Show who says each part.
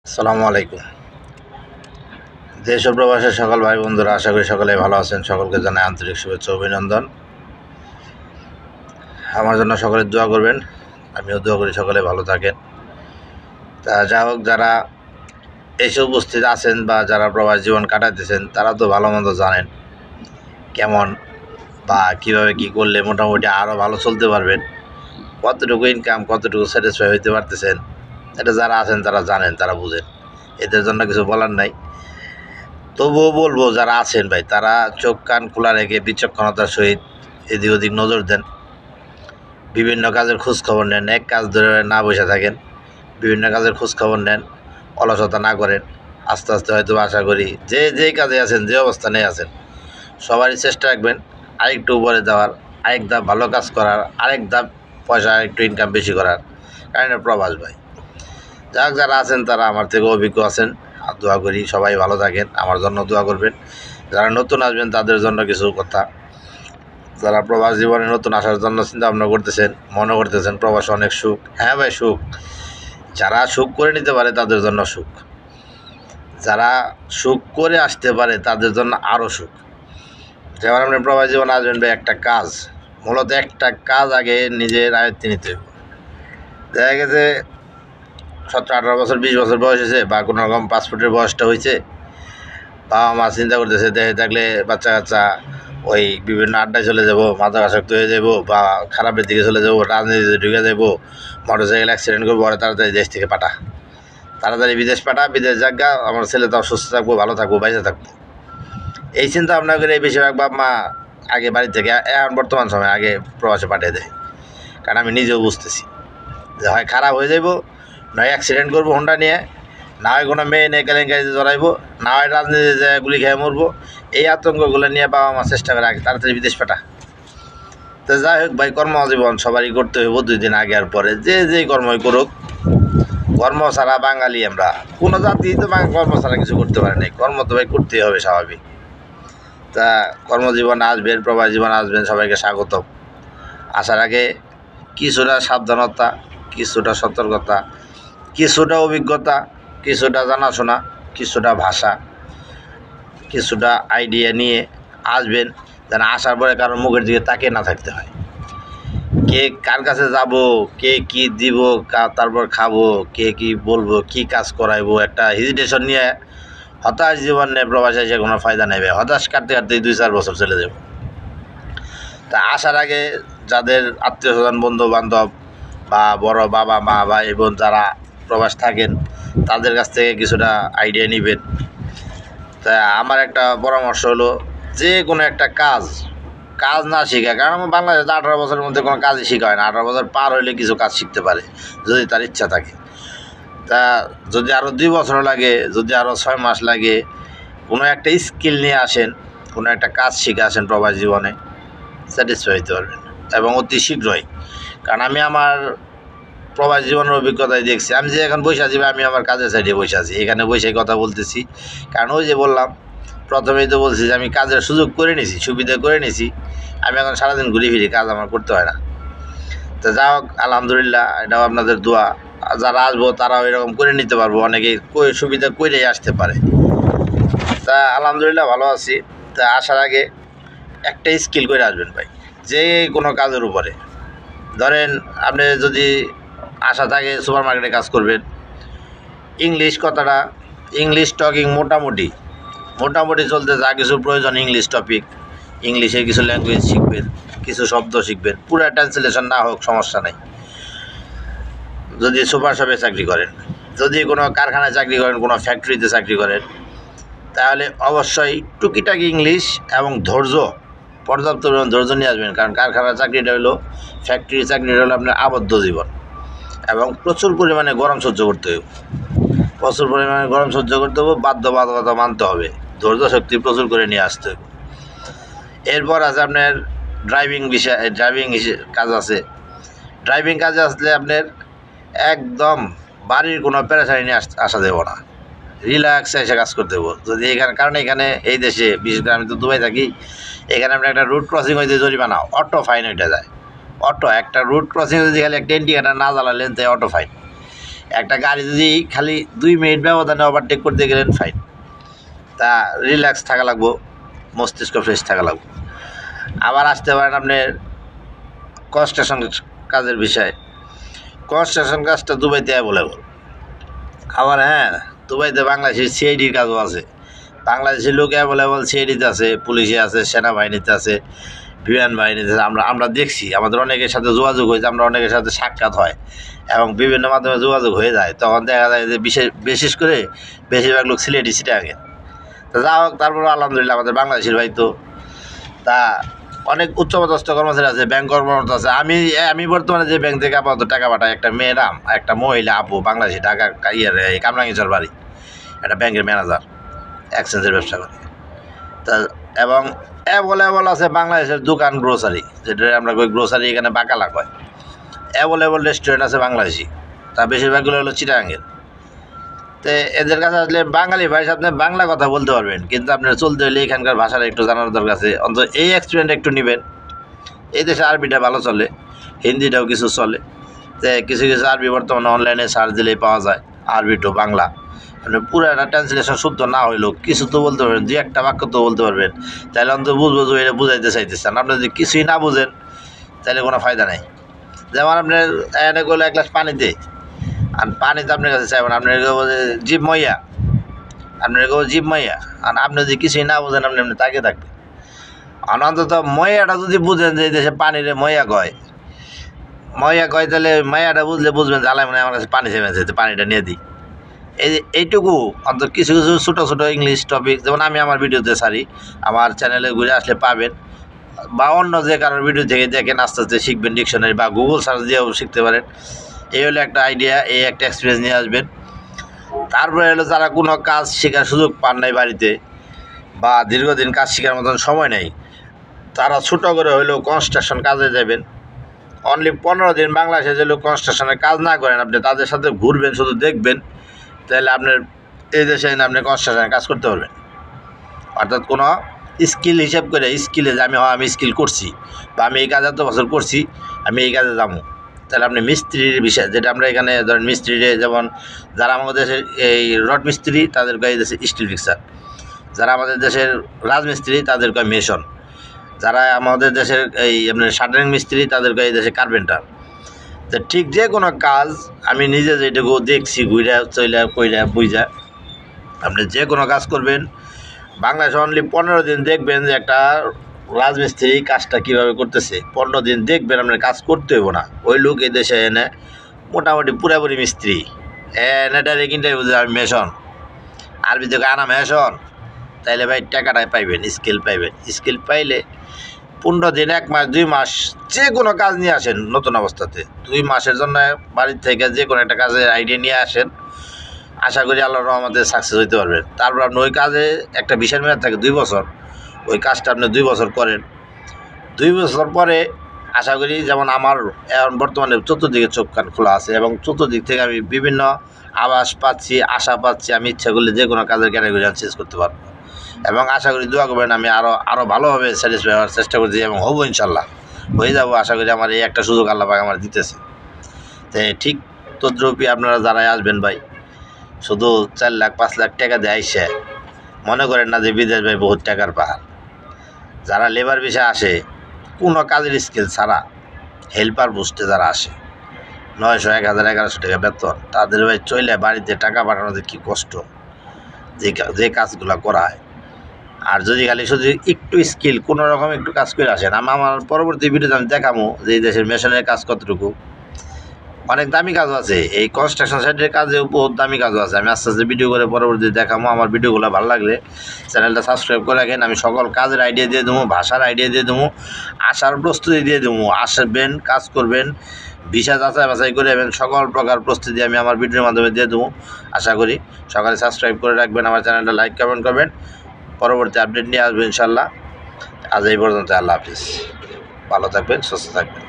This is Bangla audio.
Speaker 1: আসসালামু আলাইকুম। দেশ ও প্রবাসের সকল ভাই বন্ধুরা, আশা করি সকলেই ভালো আছেন। সকলকে জানাই আন্তরিক শুভেচ্ছা অভিনন্দন। আমার জন্য সকলে দোয়া করবেন, আমিও দোয়া করি সকলে ভালো থাকেন। তা যা হোক, যারা এসে উপস্থিত আছেন বা যারা প্রবাস জীবন কাটাতেছেন তারা তো ভালো মন্দ জানেন কেমন বা কীভাবে কী করলে মোটামুটি আরও ভালো চলতে পারবেন, কতটুকু ইনকাম, কতটুকু স্যাটিসফাই হইতে পারতেছেন, এটা যারা আছেন তারা জানেন, তারা বুঝেন। এদের জন্য কিছু বলার নাই। তবুও বলবো, যারা আছেন ভাই, তারা চোখ কান খোলা রেখে বিচক্ষণতার সহিত এদিক ওদিক নজর দেন, বিভিন্ন কাজের খোঁজ খবর নেন, এক কাজ ধরে না বসে থাকেন, বিভিন্ন কাজের খোঁজ খবর নেন, অলসতা না করেন। আস্তে আস্তে হয়তো আশা করি যেই কাজে আছেন, যে অবস্থানে আছেন, সবারই চেষ্টা রাখবেন আরেকটু উপরে যাওয়ার, আরেক ধাপ ভালো কাজ করার, আরেক ধাপ পয়সা আরেকটু ইনকাম বেশি করার। কারণ প্রবাস ভাই, যারা আছেন তারা আমার থেকে অভিজ্ঞ আছেন। দোয়া করি সবাই ভালো থাকেন, আমার জন্য দোয়া করবেন। যারা নতুন আসবেন তাদের জন্য কিছু কথা। যারা প্রবাস জীবনে নতুন আসার জন্য চিন্তা ভাবনা করতেছেন, মনে করতেছেন প্রবাসে অনেক সুখ, হ্যাঁ ভাই সুখ। যারা সুখ করে নিতে পারে তাদের জন্য সুখ, যারা সুখ করে আসতে পারে তাদের জন্য আরও সুখ। যেমন আপনি প্রবাস জীবনে আসবেন ভাই, একটা কাজ, মূলত একটা কাজ আগে নিজের আয়ত্তে নিতে হবে। দেখা গেছে 17-18 বছর, 20 বছর বয়স হয়েছে, বা কোনো রকম পাসপোর্টের বয়সটা হয়েছে, বাবা মা চিন্তা করতেছে দেখে থাকলে বাচ্চা কাচ্চা ওই বিভিন্ন আড্ডায় চলে যাব, মাদকাসক্ত হয়ে যাব, বা খারাপের দিকে চলে যাব, রাজনীতিতে ঢুকে যাব, মোটরসাইকেল অ্যাক্সিডেন্ট করবো, আর তাড়াতাড়ি দেশ থেকে পাঠা, তাড়াতাড়ি বিদেশ পাঠা, বিদেশ জায়গা, আমার ছেলে তাও সুস্থ থাকবো, ভালো থাকবো, বাইরে থাকবো। এই চিন্তা ভাবনা করে এই বেশিরভাগ বাপ মা আগে বাড়ি থেকে, এখন বর্তমান সময় আগে প্রবাসে পাঠিয়ে দেয়। কারণ আমি নিজেও বুঝতেছি যে হয় খারাপ হয়ে যাব, নয় অ্যাক্সিডেন্ট করবো হোন্ডা নিয়ে, না হয় কোনো মেয়ে নিয়ে কেলেঙ্কারিতে জড়াইবো, না হয় রাজনীতিতে গুলি খেয়ে মরবো। এই আতঙ্কগুলো নিয়ে বাবা মা চেষ্টা করে আগে তাড়াতাড়ি বিদেশ পাঠা। তো যাই হোক ভাই, কর্মজীবন সবারই করতে হইব 2 দিন আগে আর পরে, যেই কর্মই করুক। কর্ম ছাড়া বাঙালি আমরা, কোনো জাতি তো কর্ম ছাড়া কিছু করতে পারে নাই। কর্ম তো ভাই করতেই হবে, স্বাভাবিক। তা কর্মজীবন আসবেন, প্রবাস জীবন আসবেন, সবাইকে স্বাগতম। আসার আগে কিছুটা সাবধানতা, কিছুটা সতর্কতা, কিছুটা অভিজ্ঞতা, কিছুটা জানাশোনা, কিছুটা ভাষা, কিছুটা আইডিয়া নিয়ে আসবেন, যেন আসার পরে কারোর মুখের দিকে তাকিয়ে না থাকতে হয়। কে কার কাছে যাব, কে কি দিব, তারপর খাবো, কে কি বলবো, কি কাজ করাইবো, একটা হেজিটেশন নিয়ে হতাশ জীবন নিয়ে প্রবাসে এসে কোনো ফায়দা নেবে। হতাশ কাটতে কাটতেই 2-4 বছর চলে যাব। তা আসার আগে যাদের আত্মীয় স্বজন, বন্ধু বান্ধব, বা বড় বাবা মা ভাই বোন যারা প্রবাস থাকেন, তাদের কাছ থেকে কিছুটা আইডিয়া নেবেন। তা আমার একটা পরামর্শ হলো, যে কোনো একটা কাজ না শেখা, কারণ আমার বাংলাদেশে 18 বছরের মধ্যে কোনো কাজই শেখা হয় না। 18 বছর পার হইলে কিছু কাজ শিখতে পারে, যদি তার ইচ্ছা থাকে। তা যদি আরও 2 বছর লাগে, যদি আরও 6 মাস লাগে, কোনো একটা স্কিল নিয়ে আসেন, কোনো একটা কাজ শিখে আসেন, প্রবাস জীবনে স্যাটিসফাই হতে পারবেন, এবং অতি শীঘ্রই। কারণ আমি আমার প্রবাস জীবনের অভিজ্ঞতায় দেখছি, আমি যে এখন বসে আছি, আমি আমার কাজের সাইডে বসে আছি, এখানে বসে কথা বলতেছি। কারণ ওই যে বললাম, প্রথমেই তো বলছি যে আমি কাজের সুযোগ করে নিয়েছি, সুবিধা করে নিয়েছি। আমি এখন সারাদিন ঘুরে ফিরি, কাজ আমার করতে হয় না। তো যা হোক, আলহামদুলিল্লাহ, এটাও আপনাদের দোয়া। যারা আসবো তারাও এরকম করে নিতে পারবো, অনেকেই সুবিধা করেই আসতে পারে। তা আলহামদুলিল্লাহ ভালো আছি। তা আসার আগে একটা স্কিল করে আসবেন ভাই, যে কোনো কাজের উপরে। ধরেন আপনি যদি আশা থাকে সুপার মার্কেটে কাজ করবেন, ইংলিশ কথাটা, ইংলিশ টকিং মোটামুটি চলতে যা কিছু প্রয়োজন, ইংলিশ টপিক, ইংলিশে কিছু ল্যাঙ্গুয়েজ শিখবেন, কিছু শব্দ শিখবেন। পুরো ট্রান্সলেশন না হোক সমস্যা নেই। যদি সুপার শপে চাকরি করেন, যদি কোনো কারখানায় চাকরি করেন, কোনো ফ্যাক্টরিতে চাকরি করেন, তাহলে অবশ্যই টুকিটাকি ইংলিশ এবং ধৈর্য, পর্যাপ্ত পরিমাণ ধৈর্য নিয়ে আসবেন। কারণ কারখানার চাকরিটা হলো, ফ্যাক্টরির চাকরিটা হলো আপনার আবদ্ধ জীবন, এবং প্রচুর পরিমাণে গরম সহ্য করতে হবে, বাধ্যবাধকতা মানতে হবে, ধৈর্য শক্তি প্রচুর করে নিয়ে আসতে হবে। এরপর আছে আপনার ড্রাইভিং কাজ আছে। ড্রাইভিং কাজে আসলে আপনার একদম বাড়ির কোনো পেরেশানি নিয়ে আসা দেবো না, রিল্যাক্সে এসে কাজ করতে দেবো। যদি এখানে, কারণ এখানে এই দেশে, বিশেষ করে আমি তো দুবাই থাকি, এখানে আপনার একটা রুট ক্রসিং হইতে জরিমানা, অটো ফাইন হইতে যায়। একটা রুট ক্রসিং যদি খালি একটা ইন্ডিকেটার না জ্বালালেন, তাই অটো ফাইন। একটা গাড়ি যদি খালি 2 মিনিট ব্যবধানে ওভারটেক করতে গেলেন ফাইন, তা রিল্যাক্স থাকা লাগবো, মস্তিষ্ক ফ্রেশ থাকা লাগবো। আবার আসতে পারেন আপনার কনস্ট্রাকশন কাজের বিষয়ে। কনস্ট্রাকশন কাজটা দুবাইতে অ্যাভেলেবল। আবার হ্যাঁ, দুবাইতে বাংলাদেশের সিআইডির কাজও আছে। বাংলাদেশের লোক অ্যাভেলেবল সিআইডিতে আছে, পুলিশে আছে, সেনাবাহিনীতে আছে, বিমান বাহিনীতে আছে। আমরা দেখছি, আমাদের অনেকের সাথে যোগাযোগ হয়েছে, আমরা অনেকের সাথে সাক্ষাৎ হয় এবং বিভিন্ন মাধ্যমে যোগাযোগ হয়ে যায়। তখন দেখা যায় যে বিশেষ করে বেশিরভাগ লোক সিলেটি চিটাগাঙ্গের। তা যা হোক, তারপরে আলহামদুলিল্লাহ আমাদের বাংলাদেশের ভাই তো তা অনেক উচ্চপদস্থ কর্মচারী আছে, ব্যাংক কর্মরত আছে। আমি বর্তমানে যে ব্যাংক থেকে আপাতত টাকা পাঠাই, একটা মেয়েরাম, একটা মহিলা আপু, বাংলাদেশি, ঢাকা কামরাঙ্গীরচর বাড়ি, একটা ব্যাংকের ম্যানেজার, এক্সচেঞ্জের ব্যবসা করে। তা এবং অ্যাভেলেবল আছে বাংলাদেশের দোকান, গ্রোসারি, যেটা আমরা কই গ্রোসারি, এখানে বাকালা কয়। অ্যাভেলেবল রেস্টুরেন্ট আছে বাংলাদেশি, তা বেশিরভাগগুলো হলো চিটাগাঙ্গের। তো এদের কাছে আসলে বাঙালি ভাই সাথে বাংলা কথা বলতে পারবেন, কিন্তু আপনার চলতে হলে এখানকার ভাষাটা একটু জানার দরকার আছে। অন্তত এই এক্সপিরিয়েন্স একটু নেবেন। এই দেশে আরবিটা ভালো চলে, হিন্দিটাও কিছু চলে। তো কিছু কিছু আরবি বর্তমানে অনলাইনে সার্চ দিলেই পাওয়া যায়, আরবি টু বাংলা। মানে পুরো একটা ট্রান্সলেশন শুদ্ধ না হইলেও কিছু তো বলতে পারবেন, 2-1টা বাক্য তো বলতে পারবেন। তাহলে অন্তত বুঝবো যে এটা বুঝাইতে চাইতেছেন। আপনি যদি কিছুই না বুঝেন তাহলে কোনো ফায়দা নেই। যেমন আপনার এনে করলো 1 গ্লাস পানিতে, আর পানি তো আপনার কাছে চাইবেন, আপনার জিভ মইয়া, আপনার জিভ মইয়া, আর আপনি যদি কিছুই না বুঝেন আপনি এমনি তাকে থাকবেন। অন্তত ময়াটা যদি বুঝেন যে এই দেশে পানিরে ময়া কয়, তাহলে ময়াটা বুঝবেন জ্বালায় মানে আমার কাছে পানি চেয়ে পানিটা নিয়ে দিই। এইটুকু অন্তত কিছু কিছু ছোটো ছোটো ইংলিশ টপিক, যেমন আমি আমার ভিডিওতে সারি, আমার চ্যানেলে ঘুরে আসলে পাবেন, বা অন্য যে কারোর ভিডিও থেকে দেখেন আস্তে আস্তে শিখবেন। ডিকশনারি বা গুগল সার্চ দিয়েও শিখতে পারেন। এই হলো একটা আইডিয়া, এই একটা এক্সপিরিয়েন্স নিয়ে আসবেন। তারপরে হলো যারা কোনো কাজ শেখার সুযোগ পান নাই বাড়িতে, বা দীর্ঘদিন কাজ শেখার মতন সময় নেই, তারা ছোটো করে হইলেও কনস্ট্রাকশন কাজে যাবেন। অনলি 15 দিন বাংলাদেশে যে লোক কনস্ট্রাকশনের কাজ না করেন, আপনি তাদের সাথে ঘুরবেন, শুধু দেখবেন, তাহলে আপনার এই দেশে আপনি কনস্ট্রাকশনের কাজ করতে পারবেন। অর্থাৎ কোনো স্কিল হিসাব করে, স্কিলে যে আমি স্কিল করছি, বা আমি এই কাজ এত বছর করছি, আমি এই কাজে যাবো। তাহলে আপনি মিস্ত্রির বিষয়, যেটা আমরা এখানে ধরেন মিস্ত্রিরে, যেমন যারা আমাদের দেশের এই রড মিস্ত্রি, তাদের কয় দেশে স্টিল ফিক্সার। যারা আমাদের দেশের রাজমিস্ত্রি, তাদের কয় মেশন। যারা আমাদের দেশের এই আপনার শাটারিং মিস্ত্রি, তাদের কয় এই দেশে কার্পেন্টার। তো ঠিক যে কোনো কাজ আমি নিজে যেটুকু দেখছি, ঘুরা চইলা কইরা বুঝা, আপনি যে কোনো কাজ করবেন বাংলাদেশে অনলি 15 দিন দেখবেন যে একটা রাজমিস্ত্রি কাজটা কীভাবে করতেছে। 15 দিন দেখবেন, আপনার কাজ করতে হইব না। ওই লোক এই দেশে এনে মোটামুটি পুরাপুরি মিস্ত্রি, এনে ডাইরেক্ট ইন্টারভিউ দেবে আমি মেশন, আরবি থেকে আনা মেশন, তাইলে ভাই টাকাটাই পাইবেন, স্কিল পাইবেন। স্কিল পাইলে 15 দিন, 1 মাস, 2 মাস যে কোনো কাজ নিয়ে আসেন নতুন অবস্থাতে। 2 মাসের জন্য বাড়ির থেকে যে কোনো একটা কাজের আইডিয়া নিয়ে আসেন, আশা করি আল্লাহর রহমতে সাকসেস হইতে পারবেন। তারপর আপনি ওই কাজে একটা বিশাল মেয়াদ থাকে 2 বছর, ওই কাজটা আপনি 2 বছর করেন। 2 বছর পরে আশা করি, যেমন আমার এখন বর্তমানে চতুর্দিকে চোখ কান খোলা আছে, এবং চতুর্দিক থেকে আমি বিভিন্ন আভাস পাচ্ছি, আশা পাচ্ছি, আমি ইচ্ছা করলে যে কোনো কাজের ক্যাটাগরি আমি চেঞ্জ করতে পারবো। এবং আশা করি দোয়া করবেন, আমি আরও ভালোভাবে স্যাটিসফাই হওয়ার চেষ্টা করছি, এবং হবো ইনশাল্লাহ, হয়ে যাবো। আশা করি আমার এই একটা সুযোগ আল্লাহ পাক আমার দিতেছে। তো ঠিক তদ্রূপই আপনারা যারাই আসবেন ভাই, শুধু 4 লাখ 5 লাখ টাকা দিয়ে আইসে মনে করেন না যে বিদেশ ভাই বহুত টাকার পাহাড়। যারা লেবার বিষয়ে আসে, কোনো কাজের স্কিল ছাড়া, হেল্পার পোস্টে যারা আসে, 900, 1000, 1100 টাকা বেতন, তাদের ভাই চলে বাড়িতে টাকা পাঠানোতে কী কষ্ট, যে কাজগুলো করা হয়। আর যদি খালি শুধু একটু স্কিল, কোনো রকম একটু কাজ করে আসেন, আমার পরবর্তী ভিডিওতে আমি দেখাবো যে এই দেশের মেশিনের কাজ কতটুকু। অনেক দামি কাজও আছে, এই কনস্ট্রাকশন সাইডের কাজে বহুত দামি কাজও আছে। আমি আস্তে আস্তে ভিডিও করে পরবর্তীতে দেখাবো। আমার ভিডিওগুলো ভালো লাগলে চ্যানেলটা সাবস্ক্রাইব করে রাখেন। আমি সকল কাজের আইডিয়া দিয়ে দেবো, ভাষার আইডিয়া দিয়ে দেবো, আসার প্রস্তুতি দিয়ে দেবো। আসবেন, কাজ করবেন, ভিসা যাচাই বাছাই করে, এবং সকল প্রকার প্রস্তুতি আমি আমার ভিডিওর মাধ্যমে দিয়ে দেবো। আশা করি সকালে সাবস্ক্রাইব করে রাখবেন, আমার চ্যানেলটা লাইক কমেন্ট করবেন। পরবর্তী আপডেট নিয়ে আসবেন ইনশাল্লাহ। আজ এই পর্যন্ত, আল্লাহ হাফিজ। ভালো থাকবেন, সুস্থ থাকবেন।